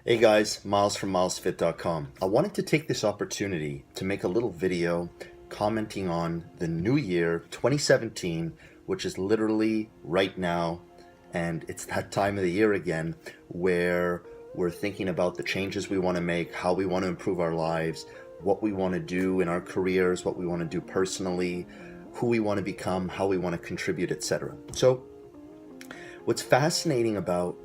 Hey guys, Miles from milesfit.com. I wanted to take this opportunity to make a little video commenting on the new year 2017, which is literally right now, and it's that time of the year again where we're thinking about the changes we want to make, how we want to improve our lives, what we want to do in our careers, what we want to do personally, who we want to become, how we want to contribute, etc. So what's fascinating about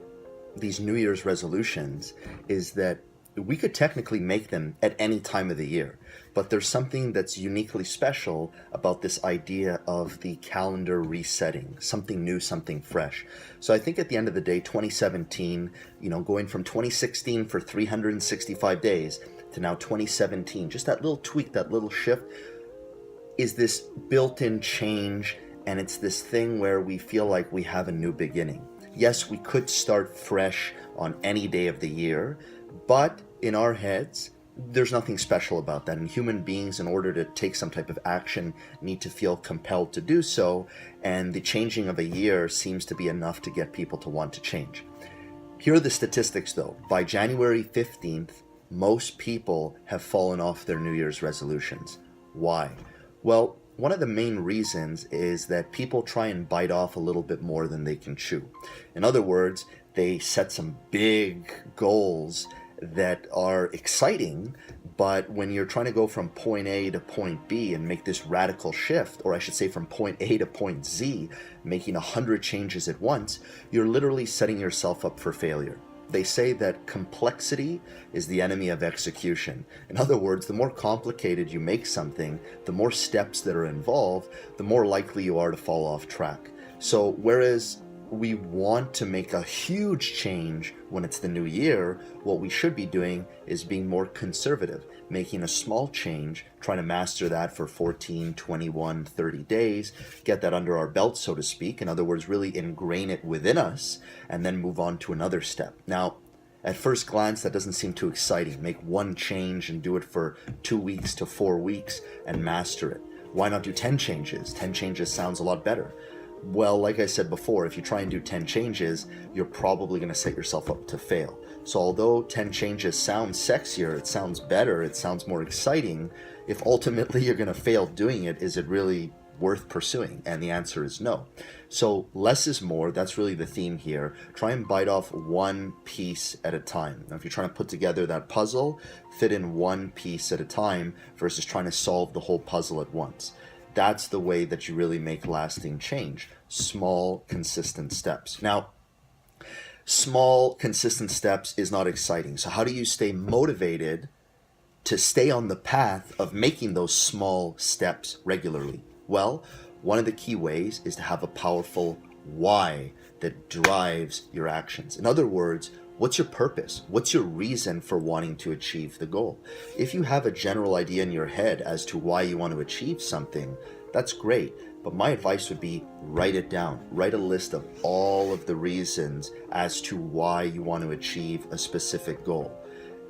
these New Year's resolutions is that we could technically make them at any time of the year, but there's something that's uniquely special about this idea of the calendar resetting, something new, something fresh. So I think at the end of the day, 2017, going from 2016 for 365 days to now 2017, just that little tweak, that little shift is this built-in change, and it's this thing where we feel like we have a new beginning. Yes, we could start fresh on any day of the year, but in our heads, there's nothing special about that. And human beings, in order to take some type of action, need to feel compelled to do so. And the changing of a year seems to be enough to get people to want to change. Here are the statistics though. By January 15th, most people have fallen off their New Year's resolutions. Why? Well, one of the main reasons is that people try and bite off a little bit more than they can chew. In other words, they set some big goals that are exciting, but when you're trying to go from point A to point B and make this radical shift, or I should say from point A to point Z, making 100 changes at once, you're literally setting yourself up for failure. They say that complexity is the enemy of execution. In other words, the more complicated you make something, the more steps that are involved, the more likely you are to fall off track. So whereas we want to make a huge change when it's the new year, what we should be doing is being more conservative, making a small change, trying to master that for 14, 21, 30 days, get that under our belt, so to speak. In other words, really ingrain it within us and then move on to another step. Now, at first glance, that doesn't seem too exciting. Make one change and do it for 2 weeks to 4 weeks and master it. Why not do 10 changes? 10 changes sounds a lot better. Well, like I said before, if you try and do 10 changes, you're probably going to set yourself up to fail. So although 10 changes sounds sexier, it sounds better, it sounds more exciting, if ultimately you're going to fail doing it, is it really worth pursuing? And the answer is no. So less is more. That's really the theme here. Try and bite off one piece at a time. Now, if you're trying to put together that puzzle, fit in one piece at a time versus trying to solve the whole puzzle at once. That's the way that you really make lasting change. Small, consistent steps. Now, small, consistent steps is not exciting. So how do you stay motivated to stay on the path of making those small steps regularly? Well, one of the key ways is to have a powerful why that drives your actions. In other words, what's your purpose? What's your reason for wanting to achieve the goal? If you have a general idea in your head as to why you want to achieve something, that's great. But my advice would be write it down. Write a list of all of the reasons as to why you want to achieve a specific goal,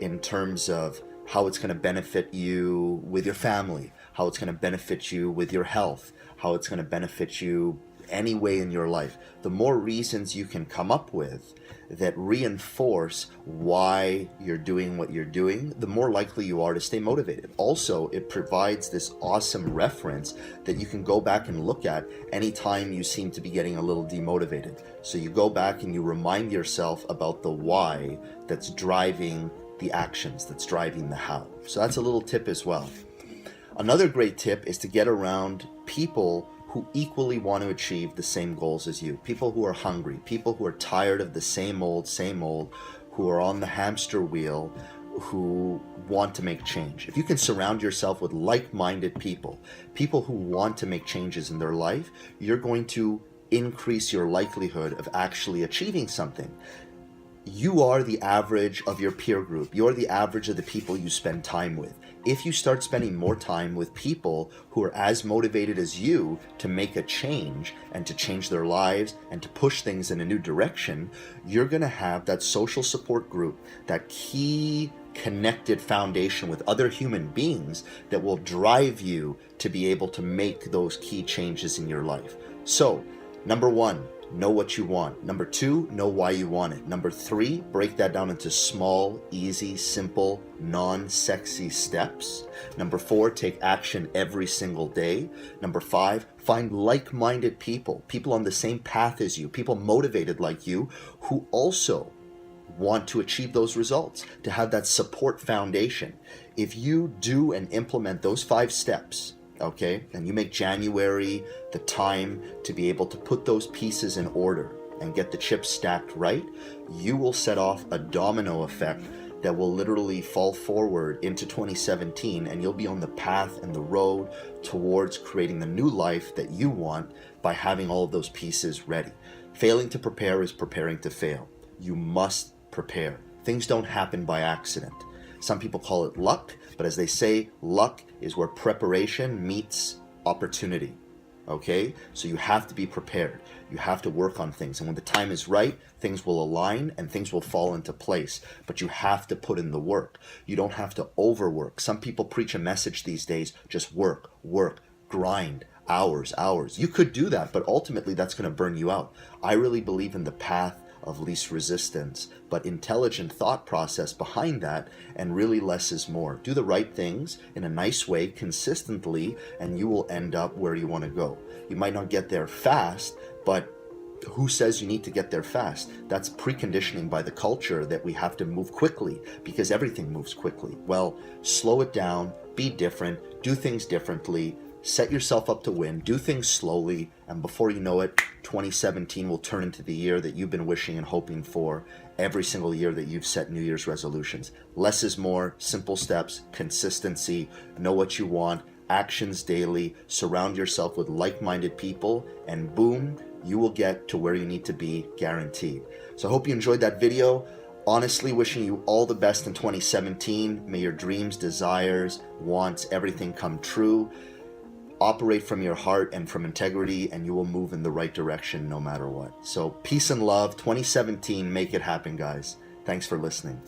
in terms of how it's going to benefit you with your family, how it's going to benefit you with your health, how it's going to benefit you any way in your life. The more reasons you can come up with that reinforce why you're doing what you're doing, the more likely you are to stay motivated. Also, it provides this awesome reference that you can go back and look at anytime you seem to be getting a little demotivated. So you go back and you remind yourself about the why that's driving the actions, that's driving the how. So that's a little tip as well. Another great tip is to get around people who equally want to achieve the same goals as you. People who are hungry, people who are tired of the same old, who are on the hamster wheel, who want to make change. If you can surround yourself with like-minded people, people who want to make changes in their life, you're going to increase your likelihood of actually achieving something. You are the average of your peer group. You're the average of the people you spend time with. If you start spending more time with people who are as motivated as you to make a change and to change their lives and to push things in a new direction, you're going to have that social support group, that key connected foundation with other human beings that will drive you to be able to make those key changes in your life. So, number one, know what you want. Number 2, know why you want it. Number 3, break that down into small, easy, simple, non-sexy steps. Number 4, take action every single day. Number 5, find like-minded people on the same path as you, people motivated like you who also want to achieve those results, to have that support foundation. If you do and implement those 5 steps, okay, and you make January the time to be able to put those pieces in order and get the chips stacked right, you will set off a domino effect that will literally fall forward into 2017, and you'll be on the path and the road towards creating the new life that you want by having all of those pieces ready. Failing to prepare is preparing to fail. You must prepare. Things don't happen by accident. Some people call it luck, but as they say, luck is where preparation meets opportunity. Okay? So you have to be prepared. You have to work on things. And when the time is right, things will align and things will fall into place. But you have to put in the work. You don't have to overwork. Some people preach a message these days, just work, grind, hours. You could do that, but ultimately that's going to burn you out. I really believe in the path of least resistance, but intelligent thought process behind that, and really less is more. Do the right things in a nice way, consistently, and you will end up where you want to go. You might not get there fast, but who says you need to get there fast? That's preconditioning by the culture that we have to move quickly because everything moves quickly. Well, slow it down, be different, do things differently, set yourself up to win, do things slowly, and before you know it, 2017 will turn into the year that you've been wishing and hoping for every single year that you've set New Year's resolutions. Less is more, simple steps, consistency, know what you want, actions daily, surround yourself with like-minded people, and boom, you will get to where you need to be, guaranteed. So I hope you enjoyed that video. Honestly, wishing you all the best in 2017. May your dreams, desires, wants, everything come true. Operate from your heart and from integrity, and you will move in the right direction no matter what. So peace and love. 2017, make it happen, guys. Thanks for listening.